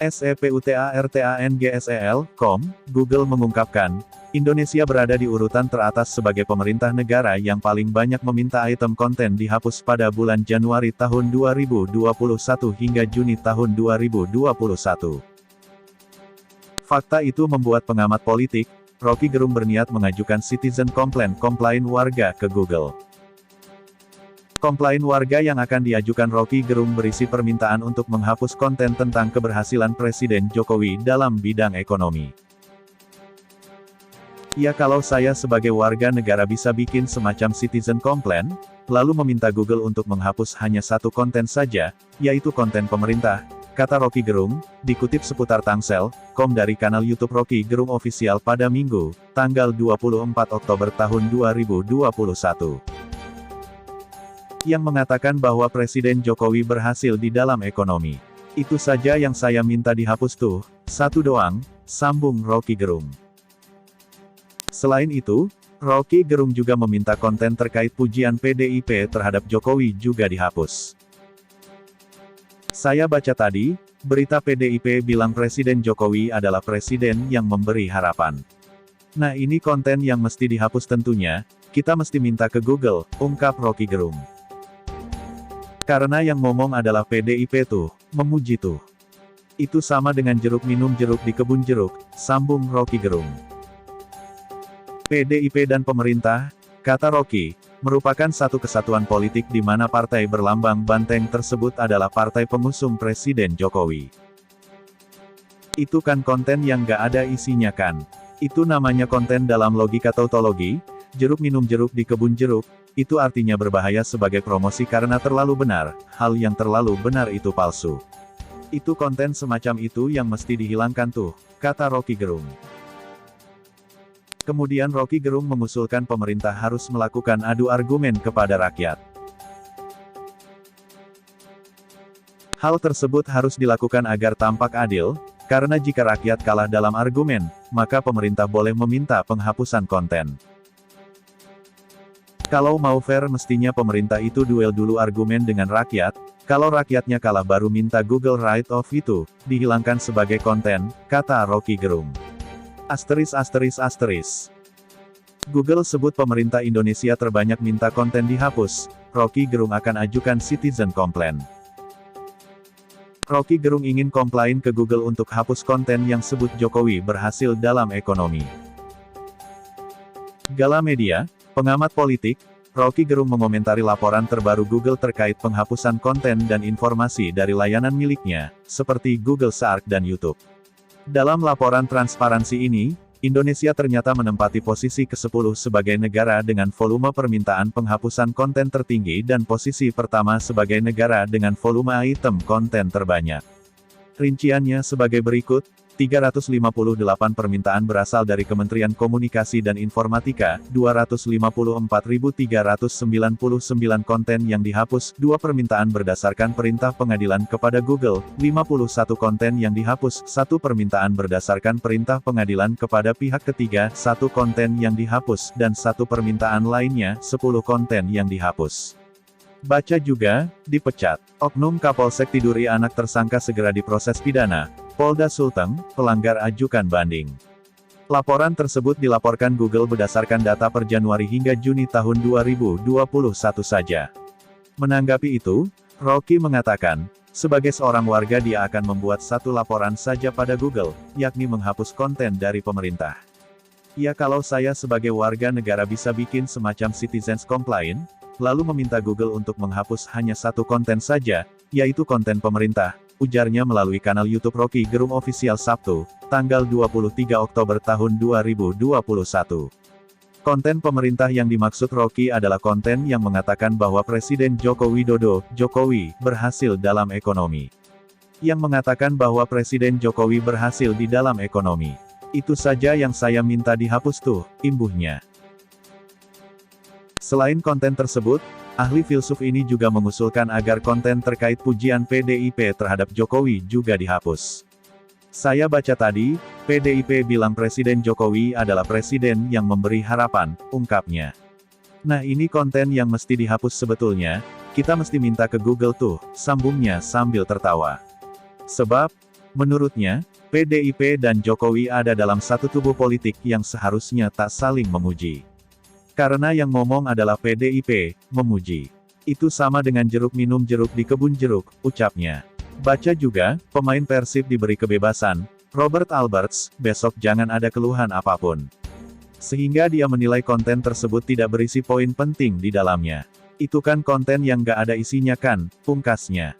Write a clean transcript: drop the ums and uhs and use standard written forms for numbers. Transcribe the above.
SEPUTARTANGSEL.com, Google mengungkapkan, Indonesia berada di urutan teratas sebagai pemerintah negara yang paling banyak meminta item konten dihapus pada bulan Januari tahun 2021 hingga Juni tahun 2021. Fakta itu membuat pengamat politik, Rocky Gerung berniat mengajukan citizen komplain warga ke Google. Komplain warga yang akan diajukan Rocky Gerung berisi permintaan untuk menghapus konten tentang keberhasilan Presiden Jokowi dalam bidang ekonomi. Ya, kalau saya sebagai warga negara bisa bikin semacam citizen complaint, lalu meminta Google untuk menghapus hanya satu konten saja, yaitu konten pemerintah, kata Rocky Gerung, dikutip seputar Tangsel.com dari kanal YouTube Rocky Gerung Official pada Minggu, tanggal 24 Oktober tahun 2021. Yang mengatakan bahwa Presiden Jokowi berhasil di dalam ekonomi. Itu saja yang saya minta dihapus tuh, satu doang, sambung Rocky Gerung. Selain itu, Rocky Gerung juga meminta konten terkait pujian PDIP terhadap Jokowi juga dihapus. Saya baca tadi, berita PDIP bilang Presiden Jokowi adalah presiden yang memberi harapan. Nah, ini konten yang mesti dihapus tentunya, kita mesti minta ke Google, ungkap Rocky Gerung. Karena yang ngomong adalah PDIP tuh, memuji tuh. Itu sama dengan jeruk minum jeruk di kebun jeruk, sambung Rocky Gerung. PDIP dan pemerintah, kata Rocky, merupakan satu kesatuan politik di mana partai berlambang banteng tersebut adalah partai pengusung Presiden Jokowi. Itu kan konten yang gak ada isinya kan? Itu namanya konten dalam logika tautologi, jeruk minum jeruk di kebun jeruk, itu artinya berbahaya sebagai promosi karena terlalu benar, hal yang terlalu benar itu palsu. Itu konten semacam itu yang mesti dihilangkan tuh, kata Rocky Gerung. Kemudian Rocky Gerung mengusulkan pemerintah harus melakukan adu argumen kepada rakyat. Hal tersebut harus dilakukan agar tampak adil, karena jika rakyat kalah dalam argumen, maka pemerintah boleh meminta penghapusan konten. Kalau mau fair mestinya pemerintah itu duel dulu argumen dengan rakyat, kalau rakyatnya kalah baru minta Google right of itu, dihilangkan sebagai konten, kata Rocky Gerung. Google sebut pemerintah Indonesia terbanyak minta konten dihapus, Rocky Gerung akan ajukan citizen complaint. Rocky Gerung ingin komplain ke Google untuk hapus konten yang sebut Jokowi berhasil dalam ekonomi. Gala Media, pengamat politik, Rocky Gerung mengomentari laporan terbaru Google terkait penghapusan konten dan informasi dari layanan miliknya, seperti Google Search dan YouTube. Dalam laporan transparansi ini, Indonesia ternyata menempati posisi ke-10 sebagai negara dengan volume permintaan penghapusan konten tertinggi dan posisi pertama sebagai negara dengan volume item konten terbanyak. Rinciannya sebagai berikut, 358 permintaan berasal dari Kementerian Komunikasi dan Informatika, 254.399 konten yang dihapus, 2 permintaan berdasarkan perintah pengadilan kepada Google, 51 konten yang dihapus, 1 permintaan berdasarkan perintah pengadilan kepada pihak ketiga, 1 konten yang dihapus, dan 1 permintaan lainnya, 10 konten yang dihapus. Baca juga, dipecat. Oknum Kapolsek tiduri anak tersangka segera diproses pidana. Polda Sulteng, pelanggar ajukan banding. Laporan tersebut dilaporkan Google berdasarkan data per Januari hingga Juni tahun 2021 saja. Menanggapi itu, Rocky mengatakan, sebagai seorang warga dia akan membuat satu laporan saja pada Google, yakni menghapus konten dari pemerintah. Ya, kalau saya sebagai warga negara bisa bikin semacam citizens complaint, lalu meminta Google untuk menghapus hanya satu konten saja, yaitu konten pemerintah, ujarnya melalui kanal YouTube Rocky Gerung Official Sabtu, tanggal 23 Oktober tahun 2021. Konten pemerintah yang dimaksud Rocky adalah konten yang mengatakan bahwa Presiden Joko Widodo, Jokowi, berhasil dalam ekonomi. Yang mengatakan bahwa Presiden Jokowi berhasil di dalam ekonomi. Itu saja yang saya minta dihapus tuh, imbuhnya. Selain konten tersebut, ahli filsuf ini juga mengusulkan agar konten terkait pujian PDIP terhadap Jokowi juga dihapus. Saya baca tadi, PDIP bilang Presiden Jokowi adalah presiden yang memberi harapan, ungkapnya. Nah, ini konten yang mesti dihapus sebetulnya, kita mesti minta ke Google tuh, sambungnya sambil tertawa. Sebab, Menurutnya, PDIP dan Jokowi ada dalam satu tubuh politik yang seharusnya tak saling memuji. Karena yang ngomong adalah PDIP, memuji. Itu sama dengan jeruk minum jeruk di kebun jeruk, ucapnya. Baca juga, pemain Persib diberi kebebasan, Robert Alberts, besok jangan ada keluhan apapun. Sehingga dia menilai konten tersebut tidak berisi poin penting di dalamnya. Itu kan konten yang gak ada isinya kan, pungkasnya.